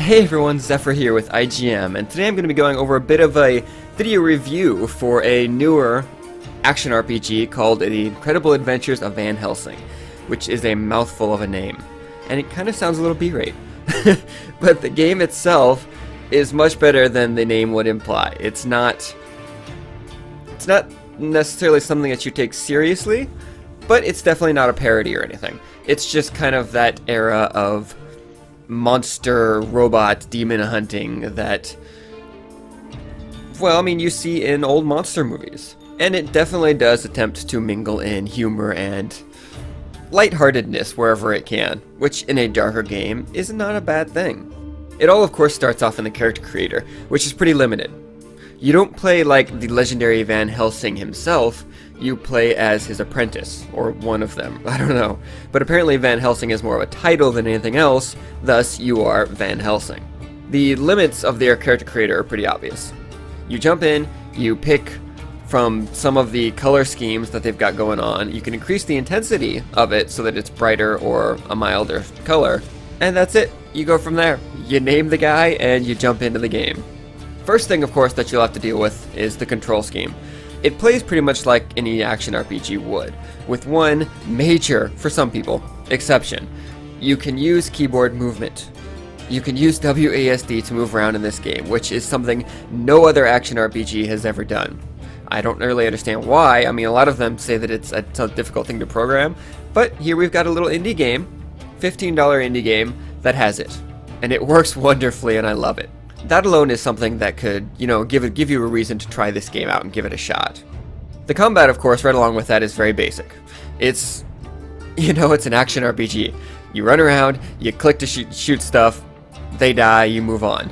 Hey everyone, Zephyr here with IGM, and today I'm going to be going over a bit of a video review for a newer action RPG called The Incredible Adventures of Van Helsing, which is a mouthful of a name, and it kind of sounds a little B-rate. But the game itself is much better than the name would imply. It's not necessarily something that you take seriously, but it's definitely not a parody or anything. It's just kind of that era of monster robot demon hunting that, well, I mean, you see in old monster movies. And it definitely does attempt to mingle in humor and lightheartedness wherever it can, which in a darker game is not a bad thing. It all, of course, starts off in the character creator, which is pretty limited. You don't play like the legendary Van Helsing himself, you play as his apprentice, or one of them, I don't know. But apparently Van Helsing is more of a title than anything else, thus you are Van Helsing. The limits of their character creator are pretty obvious. You jump in, you pick from some of the color schemes that they've got going on, you can increase the intensity of it so that it's brighter or a milder color, and that's it. You go from there. You name the guy and you jump into the game. First thing, of course, that you'll have to deal with is the control scheme. It plays pretty much like any action RPG would, with one major, for some people, exception. You can use keyboard movement. You can use WASD to move around in this game, which is something no other action RPG has ever done. I don't really understand why. I mean, a lot of them say that it's a difficult thing to program, but here we've got a little indie game, $15 indie game, that has it. And it works wonderfully, and I love it. That alone is something that could, give you a reason to try this game out and give it a shot. The combat, of course, right along with that is very basic. It's an action RPG. You run around, you click to shoot stuff, they die, you move on.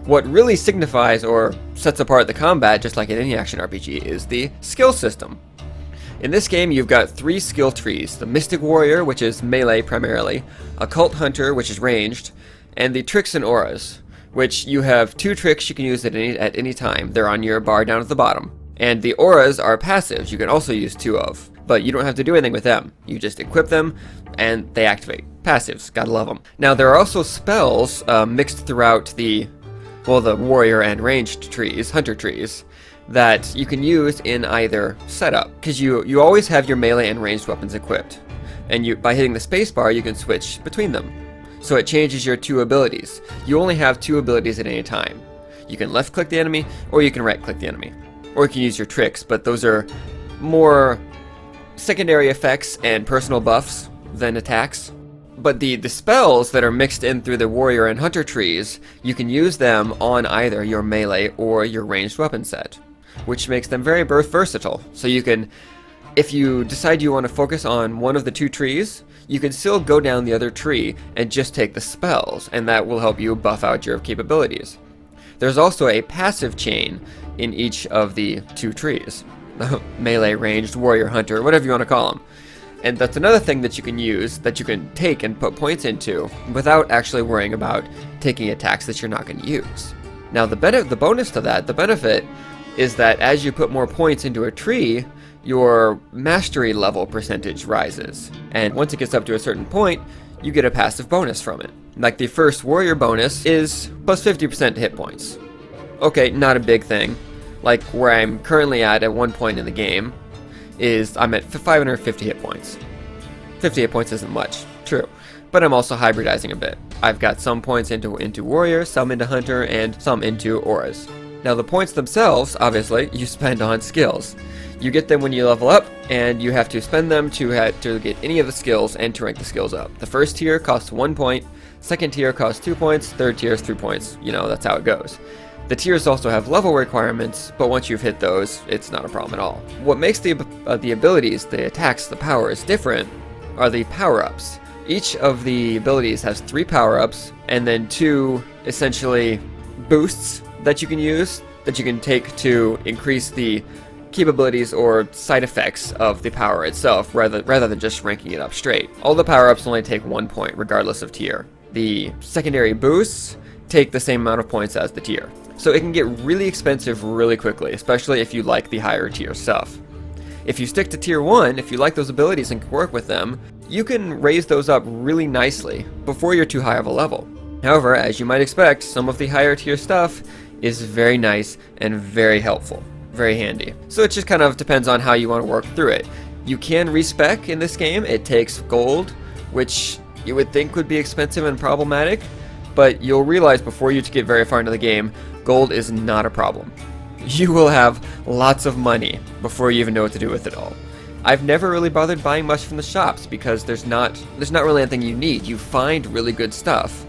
What really signifies or sets apart the combat, just like in any action RPG, is the skill system. In this game, you've got 3 skill trees: the Mystic Warrior, which is melee primarily, Occult Hunter, which is ranged, and the Tricks and Auras, which you have 2 tricks you can use at any time. They're on your bar down at the bottom. And the auras are passives you can also use 2 of, but you don't have to do anything with them. You just equip them and they activate. Passives, gotta love them. Now there are also spells mixed throughout the warrior and ranged trees, hunter trees, that you can use in either setup, because you always have your melee and ranged weapons equipped, and by hitting the spacebar you can switch between them. So it changes your 2 abilities. You only have 2 abilities at any time. You can left click the enemy, or you can right click the enemy. Or you can use your tricks, but those are more secondary effects and personal buffs than attacks. But the spells that are mixed in through the warrior and hunter trees, you can use them on either your melee or your ranged weapon set, which makes them very versatile. So you can, if you decide you want to focus on one of the 2 trees, you can still go down the other tree and just take the spells, and that will help you buff out your capabilities. There's also a passive chain in each of the 2 trees. Melee, ranged, warrior, hunter, whatever you want to call them. And that's another thing that you can use, that you can take and put points into without actually worrying about taking attacks that you're not going to use. Now the bonus to that, the benefit, is that as you put more points into a tree, your mastery level percentage rises, and once it gets up to a certain point, you get a passive bonus from it. Like the first warrior bonus is plus 50% hit points. Okay, not a big thing. Like where I'm currently at one point in the game, is I'm at 550 hit points. 50 hit points isn't much, true, but I'm also hybridizing a bit. I've got some points into warrior, some into hunter, and some into auras. Now the points themselves, obviously, you spend on skills. You get them when you level up, and you have to spend them to get any of the skills and to rank the skills up. The first tier costs 1 point, second tier costs 2 points, third tier is 3 points. That's how it goes. The tiers also have level requirements, but once you've hit those, it's not a problem at all. What makes the abilities, the attacks, the powers different are the power-ups. Each of the abilities has 3 power-ups, and then 2, essentially, boosts that you can use, that you can take to increase the capabilities or side effects of the power itself, rather than just ranking it up straight. All the power-ups only take 1 point, regardless of tier. The secondary boosts take the same amount of points as the tier. So it can get really expensive really quickly, especially if you like the higher tier stuff. If you stick to tier 1, if you like those abilities and can work with them, you can raise those up really nicely before you're too high of a level. However, as you might expect, some of the higher tier stuff is very nice and very helpful, very handy. So it just kind of depends on how you want to work through it. You can respec in this game. It takes gold, which you would think would be expensive and problematic, but you'll realize before you get very far into the game, gold is not a problem. You will have lots of money before you even know what to do with it all. I've never really bothered buying much from the shops because there's not really anything you need. You find really good stuff,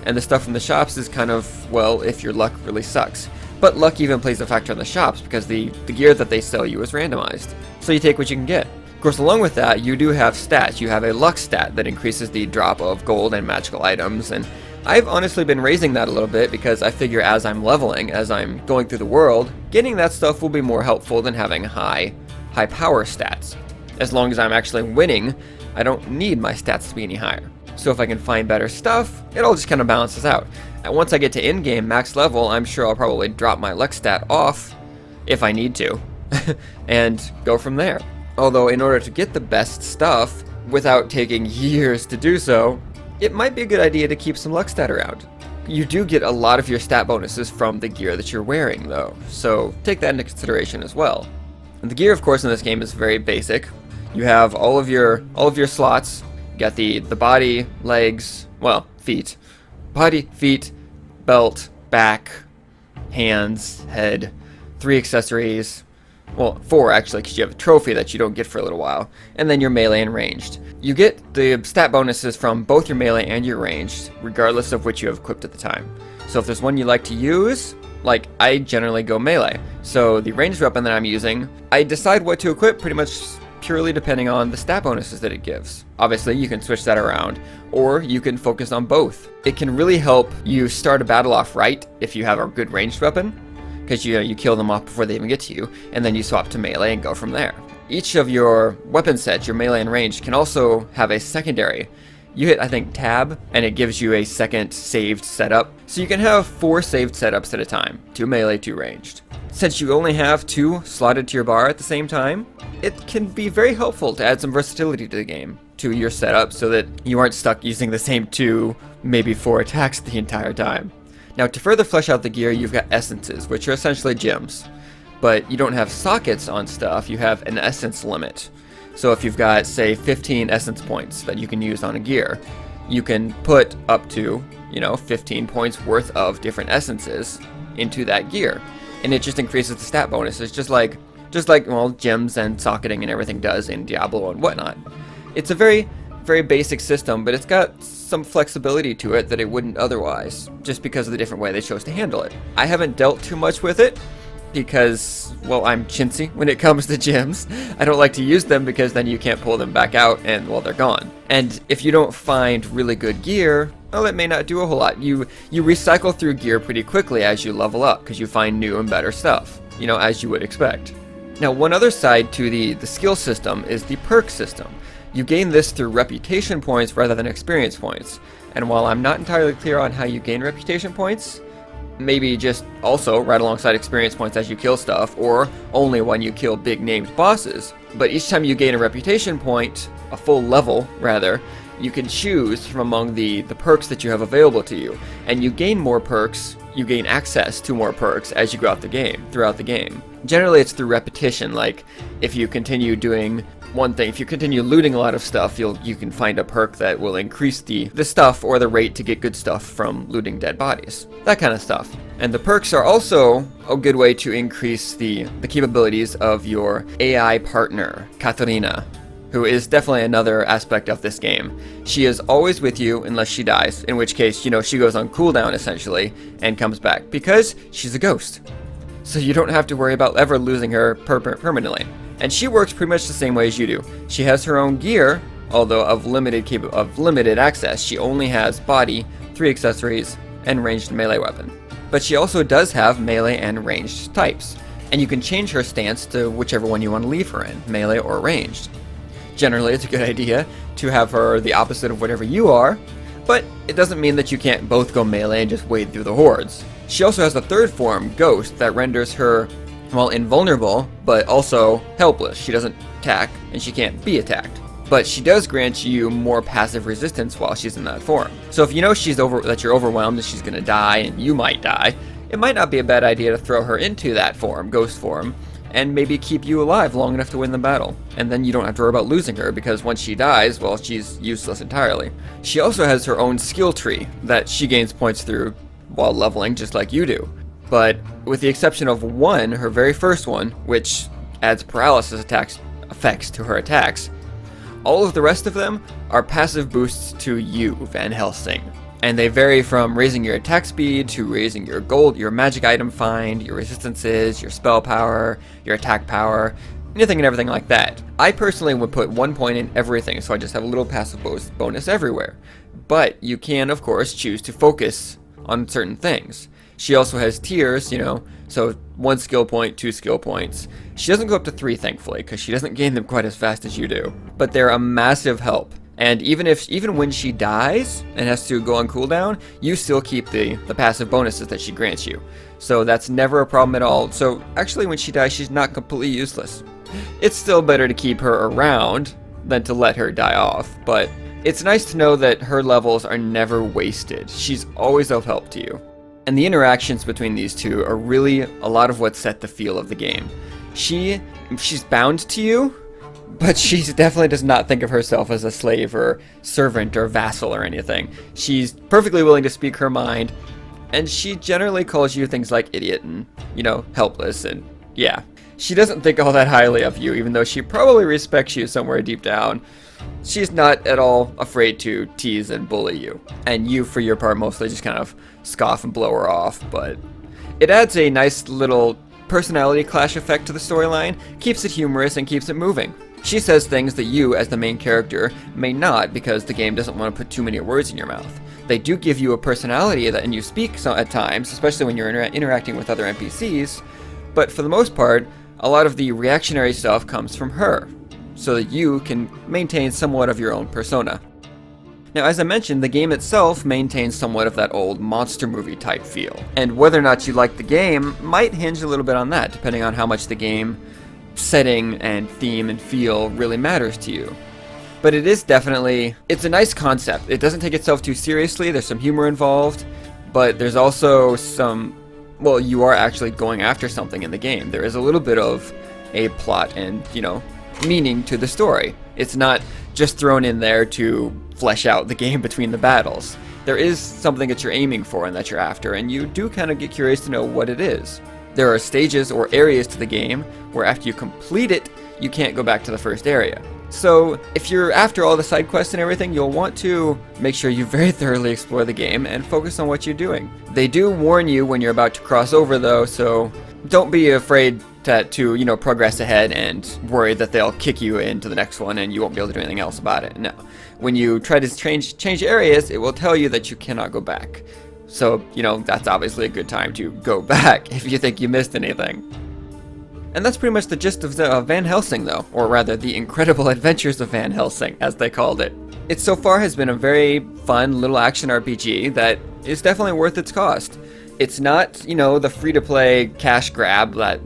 and the stuff from the shops is kind of, well, if your luck really sucks. But luck even plays a factor in the shops because the gear that they sell you is randomized. So you take what you can get. Of course, along with that, you do have stats. You have a luck stat that increases the drop of gold and magical items, and I've honestly been raising that a little bit because I figure as I'm leveling, as I'm going through the world, getting that stuff will be more helpful than having high power stats. As long as I'm actually winning, I don't need my stats to be any higher. So if I can find better stuff, it all just kind of balances out. And once I get to in-game max level, I'm sure I'll probably drop my luck stat off if I need to and go from there. Although in order to get the best stuff without taking years to do so, it might be a good idea to keep some luck stat around. You do get a lot of your stat bonuses from the gear that you're wearing though, so take that into consideration as well. And the gear, of course, in this game is very basic. You have all of your slots. You got the body, legs, well, feet. Body, feet, belt, back, hands, head, 3 accessories. Well, 4 actually, because you have a trophy that you don't get for a little while. And then your melee and ranged. You get the stat bonuses from both your melee and your ranged, regardless of which you have equipped at the time. So if there's one you like to use, like I generally go melee. So the ranged weapon that I'm using, I decide what to equip pretty much purely depending on the stat bonuses that it gives. Obviously, you can switch that around, or you can focus on both. It can really help you start a battle off right if you have a good ranged weapon, because you kill them off before they even get to you, and then you swap to melee and go from there. Each of your weapon sets, your melee and ranged, can also have a secondary. You hit, I think, tab, and it gives you a second saved setup. So you can have 4 saved setups at a time, 2 melee, 2 ranged. Since you only have 2 slotted to your bar at the same time, it can be very helpful to add some versatility to the game, to your setup, so that you aren't stuck using the same 2, maybe 4 attacks the entire time. Now, to further flesh out the gear, you've got essences, which are essentially gems. But you don't have sockets on stuff, you have an essence limit. So if you've got, say, 15 essence points that you can use on a gear, you can put up to, 15 points worth of different essences into that gear. And it just increases the stat bonuses, just like well, gems and socketing and everything does in Diablo and whatnot. It's a very, very basic system, but it's got some flexibility to it that it wouldn't otherwise, just because of the different way they chose to handle it. I haven't dealt too much with it, because, well, I'm chintzy when it comes to gems. I don't like to use them because then you can't pull them back out and, well, they're gone. And if you don't find really good gear, well, it may not do a whole lot. You recycle through gear pretty quickly as you level up because you find new and better stuff, as you would expect. Now, one other side to the skill system is the perk system. You gain this through reputation points rather than experience points. And while I'm not entirely clear on how you gain reputation points, maybe just also right alongside experience points as you kill stuff, or only when you kill big named bosses. But each time you gain a reputation point, a full level rather, you can choose from among the perks that you have available to you. And you gain more perks, you gain access to more perks as you go throughout the game. Generally it's through repetition, like if you continue doing one thing, if you continue looting a lot of stuff, you can find a perk that will increase the stuff or the rate to get good stuff from looting dead bodies. That kind of stuff. And the perks are also a good way to increase the capabilities of your AI partner, Katarina, who is definitely another aspect of this game. She is always with you unless she dies, in which case, she goes on cooldown essentially and comes back because she's a ghost. So you don't have to worry about ever losing her permanently. And she works pretty much the same way as you do. She has her own gear, although of limited access. She only has body, 3 accessories, and ranged melee weapon. But she also does have melee and ranged types, and you can change her stance to whichever one you want to leave her in, melee or ranged. Generally, it's a good idea to have her the opposite of whatever you are, but it doesn't mean that you can't both go melee and just wade through the hordes. She also has a third form, Ghost, that renders her, well, invulnerable, but also helpless. She doesn't attack, and she can't be attacked. but she does grant you more passive resistance while she's in that form. So if you know that you're overwhelmed and she's gonna die and you might die, it might not be a bad idea to throw her into that form, ghost form, and maybe keep you alive long enough to win the battle. And then you don't have to worry about losing her, because once she dies, well, she's useless entirely. She also has her own skill tree that she gains points through while leveling, just like you do. But with the exception of one, her very first one, which adds paralysis effects to her attacks, all of the rest of them are passive boosts to you, Van Helsing. And they vary from raising your attack speed to raising your gold, your magic item find, your resistances, your spell power, your attack power, anything and everything like that. I personally would put 1 point in everything, so I just have a little passive bonus everywhere. But you can, of course, choose to focus on certain things. She also has tiers, so 1 skill point, 2 skill points. She doesn't go up to 3, thankfully, because she doesn't gain them quite as fast as you do. But they're a massive help. And even when she dies and has to go on cooldown, you still keep the passive bonuses that she grants you. So that's never a problem at all. So actually when she dies, she's not completely useless. It's still better to keep her around than to let her die off, but it's nice to know that her levels are never wasted. She's always of help to you. And the interactions between these two are really a lot of what set the feel of the game. She's bound to you, but she definitely does not think of herself as a slave or servant or vassal or anything. She's perfectly willing to speak her mind, and she generally calls you things like idiot and, helpless, and yeah. She doesn't think all that highly of you, even though she probably respects you somewhere deep down. She's not at all afraid to tease and bully you. And you, for your part, mostly just kind of scoff and blow her off, but it adds a nice little personality clash effect to the storyline, keeps it humorous, and keeps it moving. She says things that you, as the main character, may not, because the game doesn't want to put too many words in your mouth. They do give you a personality and you speak at times, especially when you're interacting with other NPCs, but for the most part, a lot of the reactionary stuff comes from her, so that you can maintain somewhat of your own persona. Now, as I mentioned, the game itself maintains somewhat of that old monster movie type feel, and whether or not you like the game might hinge a little bit on that, depending on how much the game setting and theme and feel really matters to you. But it's a nice concept. It doesn't take itself too seriously, there's some humor involved, but there's also you are actually going after something in the game. There is a little bit of a plot and, meaning to the story. It's not just thrown in there to flesh out the game between the battles. There is something that you're aiming for and that you're after, and you do kind of get curious to know what it is. There are stages or areas to the game where after you complete it, you can't go back to the first area. So if you're after all the side quests and everything, you'll want to make sure you very thoroughly explore the game and focus on what you're doing. They do warn you when you're about to cross over though, so don't be afraid to progress ahead and worry that they'll kick you into the next one and you won't be able to do anything else about it. No. When you try to change areas, it will tell you that you cannot go back. So, that's obviously a good time to go back if you think you missed anything. And that's pretty much the gist of Van Helsing, though, or rather, the incredible adventures of Van Helsing, as they called it. It so far has been a very fun little action RPG that is definitely worth its cost. It's not, the free-to-play cash grab that,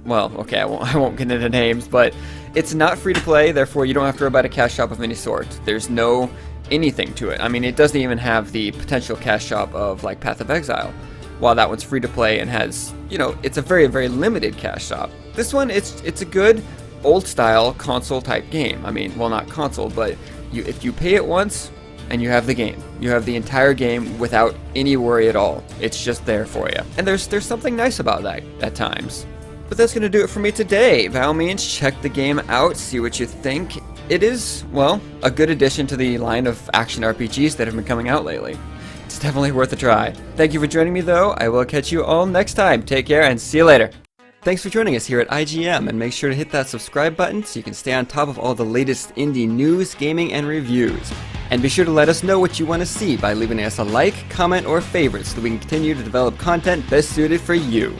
I won't get into names, but it's not free-to-play, therefore you don't have to worry about a cash shop of any sort. There's no anything to it. I mean, it doesn't even have the potential cash shop of, like, Path of Exile. While that one's free-to-play and has, it's a very, very limited cash shop. This one, it's a good, old-style console-type game. I mean, not console, but if you pay it once, and you have the game. You have the entire game without any worry at all. It's just there for you. And there's something nice about that at times. But that's going to do it for me today. By all means, check the game out, see what you think. It is, a good addition to the line of action RPGs that have been coming out lately. It's definitely worth a try. Thank you for joining me, though. I will catch you all next time. Take care and see you later. Thanks for joining us here at IGM, and make sure to hit that subscribe button so you can stay on top of all the latest indie news, gaming, and reviews. And be sure to let us know what you want to see by leaving us a like, comment, or favorite so that we can continue to develop content best suited for you.